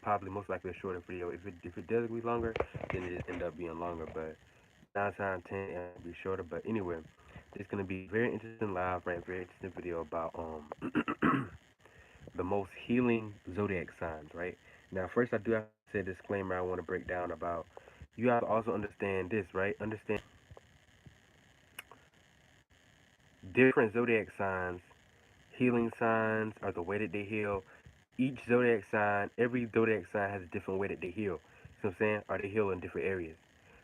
probably most likely a shorter video. If it does be longer, then it just end up being longer. But 9 times 10 it might be shorter. But anyway, it's gonna be very interesting live, right? Very interesting video about the most healing zodiac signs, right? Now, first I do have to say a disclaimer. I want to break down about. You have to also understand this, right? Understand different zodiac signs, healing signs, or the way that they heal. Each zodiac sign, every zodiac sign has a different way that they heal. You know what I'm saying? Or they heal in different areas.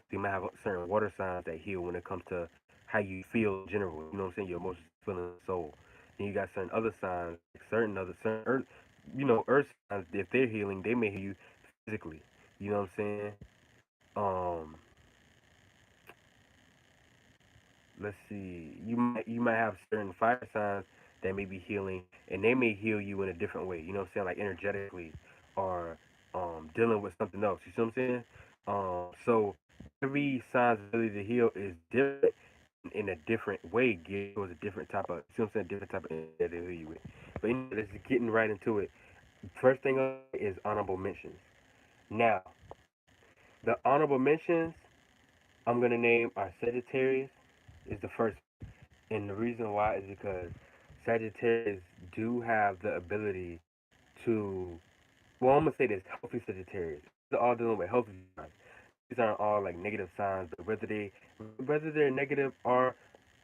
So you might have certain water signs that heal when it comes to how you feel in general. You know what I'm saying? Your emotions, feelings, soul. And you got certain other signs, like certain earth, earth signs. If they're healing, they may heal you physically. You know what I'm saying? Um, let's see. You might have certain fire signs that may be healing, and they may heal you in a different way. You know what I'm saying? Like energetically, or dealing with something else. You see what I'm saying? So every sign's ability to heal is different in a different way. Geared towards a different type of, you see what I'm saying? Different type of energy that they heal you with. But anyway, let's just getting right into it. First thing is honorable mentions. Now, the honorable mentions I'm gonna name are Sagittarius is the first. And the reason why is because Sagittarius do have the ability to, well, I'm gonna say this: healthy Sagittarius. They're all dealing with healthy signs. These aren't all like negative signs, but whether they're negative or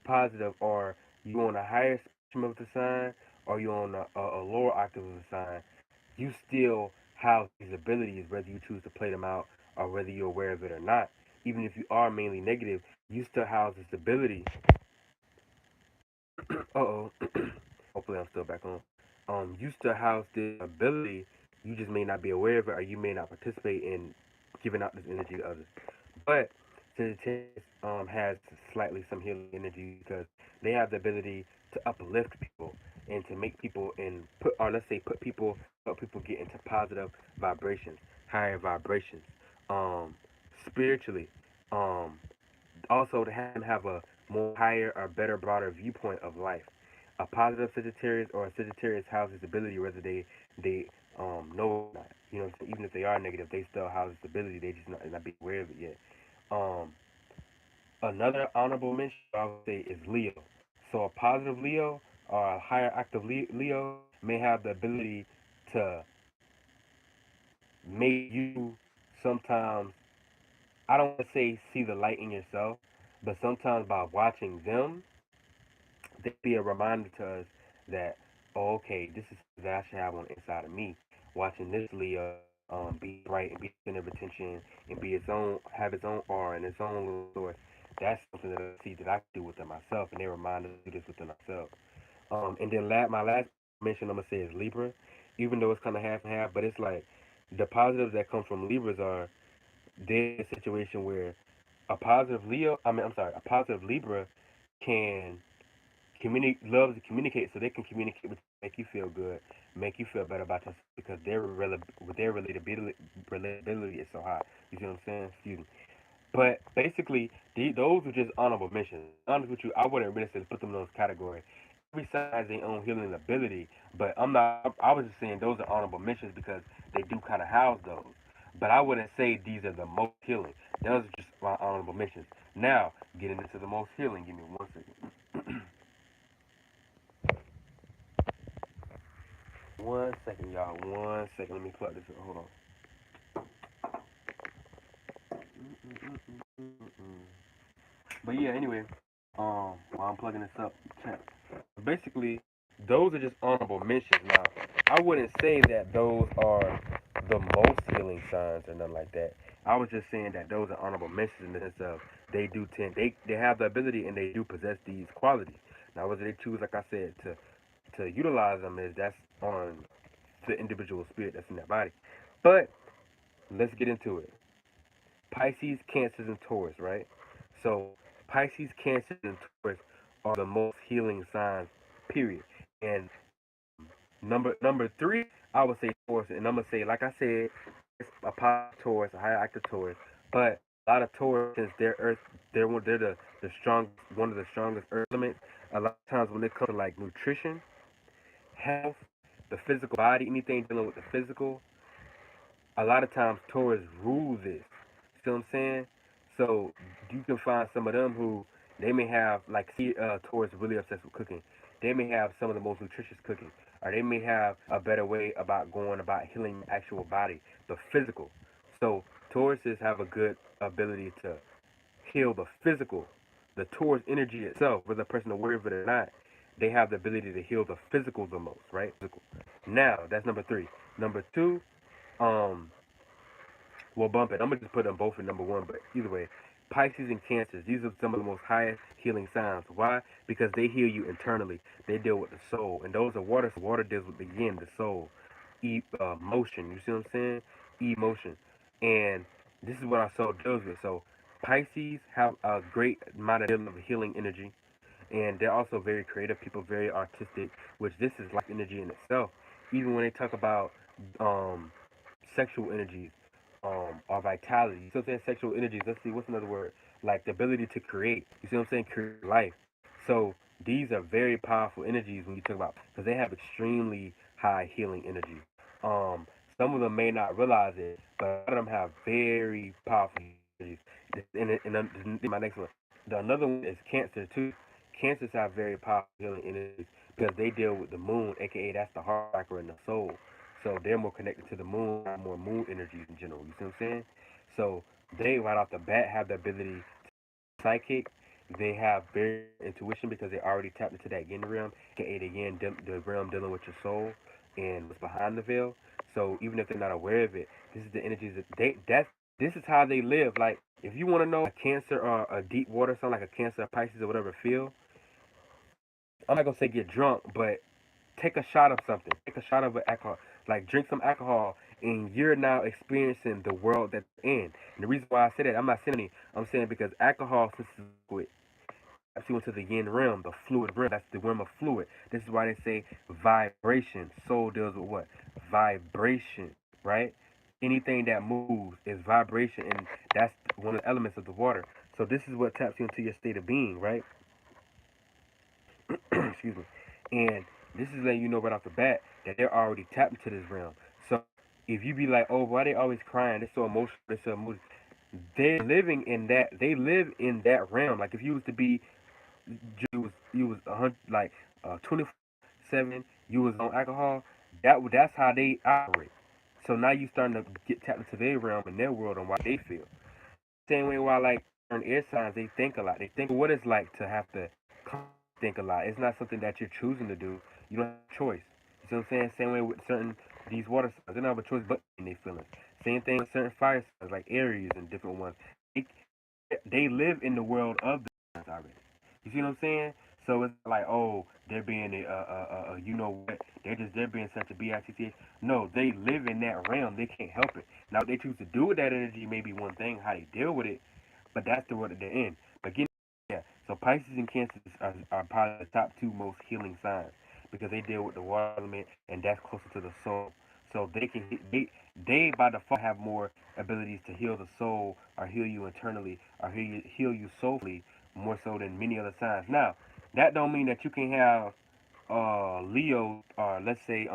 positive, or you on a higher spectrum of the sign, or you on a lower octave of the sign, you still have these abilities, whether you choose to play them out or whether you're aware of it or not. Even if you are mainly negative, you still have this ability. Uh-oh. Hopefully I'm still back on. You still have the ability, you just may not be aware of it, or you may not participate in giving out this energy to others. But Sagittarius has slightly some healing energy because they have the ability to uplift people and to make people and put, or let's say put people, help people get into positive vibrations, higher vibrations, um, spiritually. Um, Also to have a more higher or better, broader viewpoint of life. A positive Sagittarius or a Sagittarius has this ability, whether they know or not. You know, so even if they are negative, they still have this ability. They just not be aware of it yet. Um, Another honorable mention I would say is Leo. So a positive Leo or a higher active Leo may have the ability to make you sometimes, I don't want to say see the light in yourself, but sometimes by watching them, they be a reminder to us that, oh, okay, this is that I should have on the inside of me. Watching this Leo be bright and be center of attention and be its own, have its own aura and its own little source. That's something that I see that I can do within myself, and they remind us to do this within ourselves. And then my last mention I'm gonna say is Libra, even though it's kind of half and half, but it's like the positives that come from Libras are there's a situation where a positive Libra can loves to communicate, so they can communicate with you, make you feel good, make you feel better about yourself because their relatability is so high. You see what I'm saying? Excuse me. But basically, those are just honorable mentions. Honest with you, I wouldn't really say put them in those categories. Every side has their own healing ability, but I'm not. I was just saying those are honorable mentions because they do kind of house those. But I wouldn't say these are the most healing. Those are just my honorable mentions. Now, getting into the most healing. Give me 1 second. 1 second, y'all. 1 second. Let me plug this in. Hold on. But yeah, anyway, while I'm plugging this up, basically, those are just honorable mentions. Now, I wouldn't say that those are the most healing signs or nothing like that. I was just saying that those are honorable mentions in the sense of they have the ability and they do possess these qualities. Now, whether they choose, like I said, to utilize them is that's on the individual spirit that's in their body. But let's get into it. Pisces, Cancers, and Taurus, right? So Pisces, Cancers, and Taurus are the most healing signs, period. And number three, I would say Taurus, and I'm gonna say, like I said, it's a positive Taurus, a high active Taurus, but a lot of Taurus, since they're Earth, they're the strong, one of the strongest Earth elements. A lot of times when it comes to like nutrition, health, the physical body, anything dealing with the physical, A lot of times Taurus rule this. See what I'm saying? So you can find some of them who they may have like see Taurus really obsessed with cooking. They may have some of the most nutritious cooking, or they may have a better way about going about healing the actual body, the physical. So Tauruses have a good ability to heal the physical, the Taurus energy itself, whether a person aware of it or not. They have the ability to heal the physical the most, right? Physical. Now that's number three. Number two, um, well, bump it. I'm gonna just put them both in number one, but either way, Pisces and Cancers. These are some of the most highest healing signs. Why? Because they heal you internally. They deal with the soul, and those are water. So water deals with the yin, the soul, motion. You see what I'm saying? Emotion, and this is what our soul deals with. So Pisces have a great amount of healing energy, and they're also very creative people, very artistic, which this is life energy in itself. Even when they talk about um, sexual energies, or vitality. So saying sexual energies, let's see, what's another word? Like the ability to create. You see what I'm saying? Create life. So these are very powerful energies when you talk about, because they have extremely high healing energy. Um, some of them may not realize it, but a lot of them have very powerful energies. My next one, the another one is Cancer too. Cancers have very powerful healing energies because they deal with the moon, aka that's the heart chakra and the soul. So they're more connected to the moon, more moon energies in general. You see what I'm saying? So they right off the bat have the ability to psychic. They have very intuition because they already tapped into that yin realm, aka the yin, the realm dealing with your soul and what's behind the veil. So even if they're not aware of it, this is the energies that this is how they live. Like if you want to know a Cancer or a deep water sign like a Cancer, a Pisces, or whatever feel, I'm not gonna say get drunk, but take a shot of something. Take a shot of alcohol. Like drink some alcohol, and you're now experiencing the world that you're in. And the reason why I say that, I'm not saying any. I'm saying because alcohol, since it's liquid, taps you into the yin realm, the fluid realm. That's the realm of fluid. This is why they say vibration. Soul deals with what? Vibration, right? Anything that moves is vibration, and that's one of the elements of the water. So this is what taps you into your state of being, right? Excuse me. And this is letting you know right off the bat that they're already tapped into this realm. So if you be like, oh, why they always crying? They're so emotional. They're so emotional. They're living in that. They live in that realm. Like if you was to be, you was 100, like 24/7. You was on alcohol. That's how they operate. So now you starting to get tapped into their realm and their world and why they feel. Same way why like certain air signs they think a lot. They think what it's like to have to think a lot. It's not something that you're choosing to do. You don't have a choice. You see what I'm saying? Same way with certain these water signs. They don't have a choice but in their feelings. Same thing with certain fire signs like Aries and different ones. They, they live in the world of the signs already. You see what I'm saying? So it's like, oh, they're being you know what? They're being such a bitch. No, they live in that realm. They can't help it. Now, what they choose to do with that energy may be one thing. How they deal with it, but that's the world that they're in. But getting yeah, so Pisces and Cancers are probably the top two most healing signs because they deal with the water element and that's closer to the soul. So they by default have more abilities to heal the soul or heal you internally or heal you soulfully more so than many other signs. Now, that don't mean that you can have Leo or let's say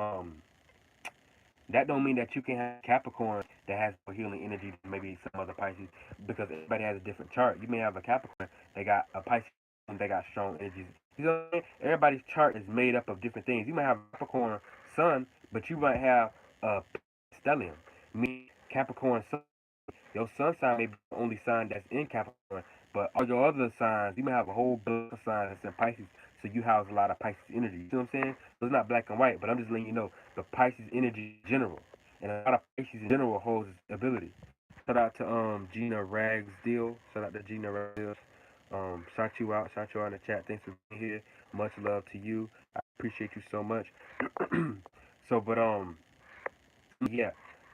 that don't mean that you can have Capricorn that has more healing energy than maybe some other Pisces because everybody has a different chart. You may have a Capricorn that got a Pisces that got strong energies. You know what I mean? Everybody's chart is made up of different things. You might have a Capricorn Sun, but you might have a stellium. Me Capricorn Sun. Your sun sign may be the only sign that's in Capricorn, but all your other signs, you may have a whole bunch of signs that's in Pisces, so you house a lot of Pisces energy. You see what I'm saying? So it's not black and white, but I'm just letting you know the Pisces energy in general, and a lot of Pisces in general holds its ability. Shout out to Gina Ragsdale. Shout out to Gina Ragsdale. Shout you out in the chat. Thanks for being here. Much love to you. I appreciate you so much. So, but yeah,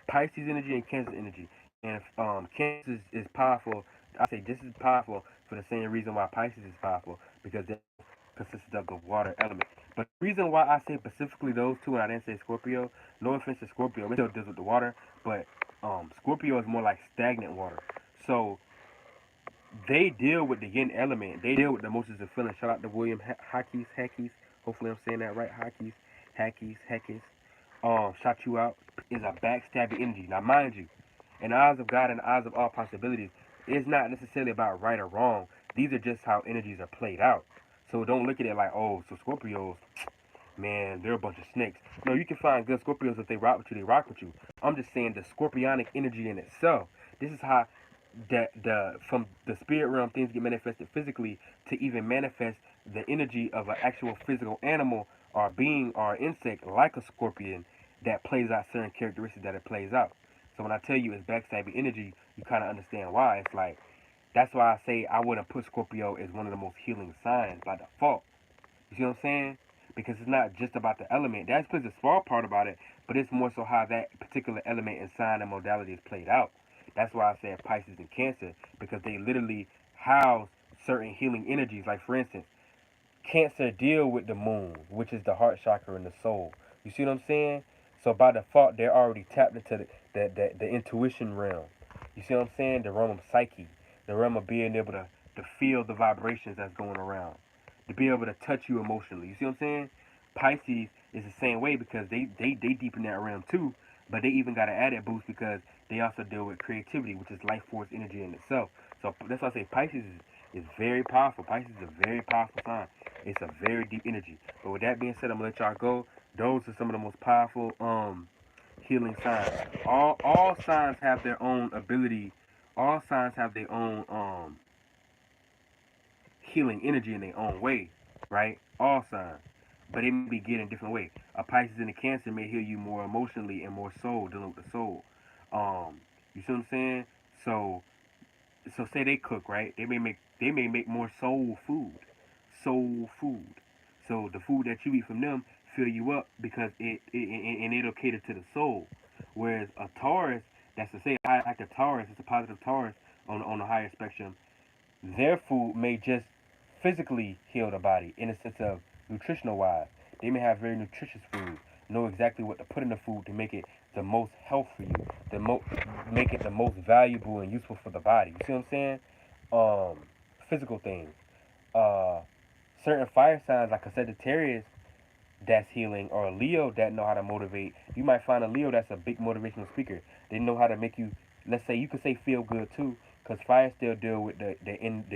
Pisces energy and Cancer energy. And Cancer is powerful. I say this is powerful for the same reason why Pisces is powerful because they consist of the water element. But the reason why I say specifically those two and I didn't say Scorpio, no offense to Scorpio, it still deals with the water, but Scorpio is more like stagnant water. So they deal with the yin element. They deal with the emotions and feelings. Shout out to William Hackes. Hopefully I'm saying that right. Hackes. shot you out is a backstabbing energy. Now, mind you, in the eyes of God and the eyes of all possibilities, it's not necessarily about right or wrong. These are just how energies are played out. So don't look at it like, oh, so Scorpios, man, they're a bunch of snakes. No, you can find good Scorpios if they rock with you, they rock with you. I'm just saying the scorpionic energy in itself. This is how the from the spirit realm things get manifested physically to even manifest the energy of an actual physical animal or being or insect like a scorpion that plays out certain characteristics that it plays out. So when I tell you it's backstabbing energy, you kind of understand why. It's like that's why I say I wouldn't put Scorpio as one of the most healing signs by default. You see what I'm saying? Because it's not just about the element. That's plays a small part about it, but it's more so how that particular element and sign and modality is played out. That's why I said Pisces and Cancer, because they literally house certain healing energies. Like for instance, Cancer deal with the moon, which is the heart chakra and the soul. You see what I'm saying? So by default, they're already tapped into the intuition realm. You see what I'm saying? The realm of psyche, the realm of being able to feel the vibrations that's going around, to be able to touch you emotionally. You see what I'm saying? Pisces is the same way because they deep in that realm too, but they even got an added boost because they also deal with creativity, which is life force energy in itself. So that's why I say Pisces is very powerful. Pisces is a very powerful sign. It's a very deep energy. But with that being said, I'm gonna let y'all go. Those are some of the most powerful healing signs. All signs have their own ability. All signs have their own healing energy in their own way, right? All signs. But it may be get in different way. A Pisces and a Cancer may heal you more emotionally and more soul, dealing with the soul. You see what I'm saying? So say they cook, right? They may make more soul food. So the food that you eat from them fill you up because and it'll cater to the soul. Whereas a Taurus, that's to say a high active Taurus, it's a positive Taurus on a higher spectrum. Their food may just physically heal the body in a sense of nutritional wise. They may have very nutritious food, know exactly what to put in the food to make it the most health for you, make it the most valuable and useful for the body. You see what I'm saying? Physical things. Uh, certain fire signs like a Sagittarius that's healing or a Leo that know how to motivate. You might find a Leo that's a big motivational speaker. They know how to make you. Let's say you could say feel good too, because fire still deal with the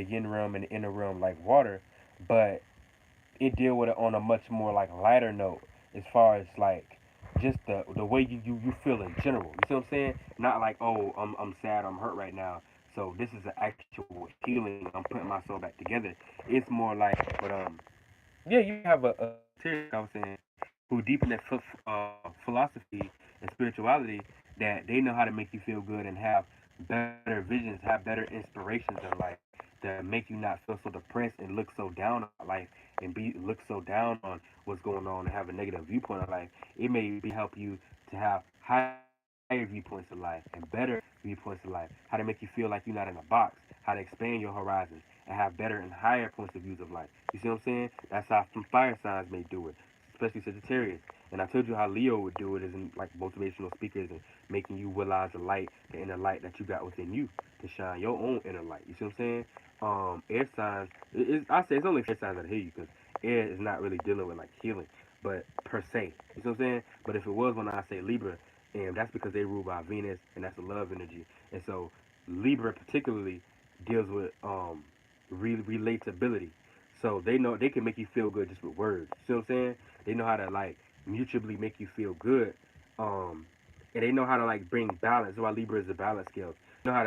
yin realm and the inner realm like water, but it deal with it on a much more like lighter note as far as like just the way you feel in general. You see what I'm saying? Not like, oh, I'm sad, I'm hurt right now. So this is an actual healing. I'm putting my soul back together. It's more like, but yeah, you have a serious, I was saying, who deep in that philosophy and spirituality that they know how to make you feel good and have better visions, have better inspirations in life that make you not feel so depressed and look so down on life and be look so down on what's going on and have a negative viewpoint of life. It may be help you to have higher viewpoints of life and better viewpoints of life. How to make you feel like you're not in a box. How to expand your horizons and have better and higher points of views of life. You see what I'm saying? That's how some fire signs may do it, especially Sagittarius. And I told you how Leo would do it is in like motivational speakers and making you realize the light, the inner light that you got within you to shine your own inner light. You see what I'm saying? Air signs, I say it's only air signs that heal you because air is not really dealing with like healing, but per se. You see what I'm saying? But if it was when I say Libra, and that's because they rule by Venus and that's a love energy. And so Libra particularly deals with relatability. So they know they can make you feel good just with words. You see what I'm saying? They know how to like mutually make you feel good. And they know how to like bring balance. That's why Libra is a balance scale. They know how to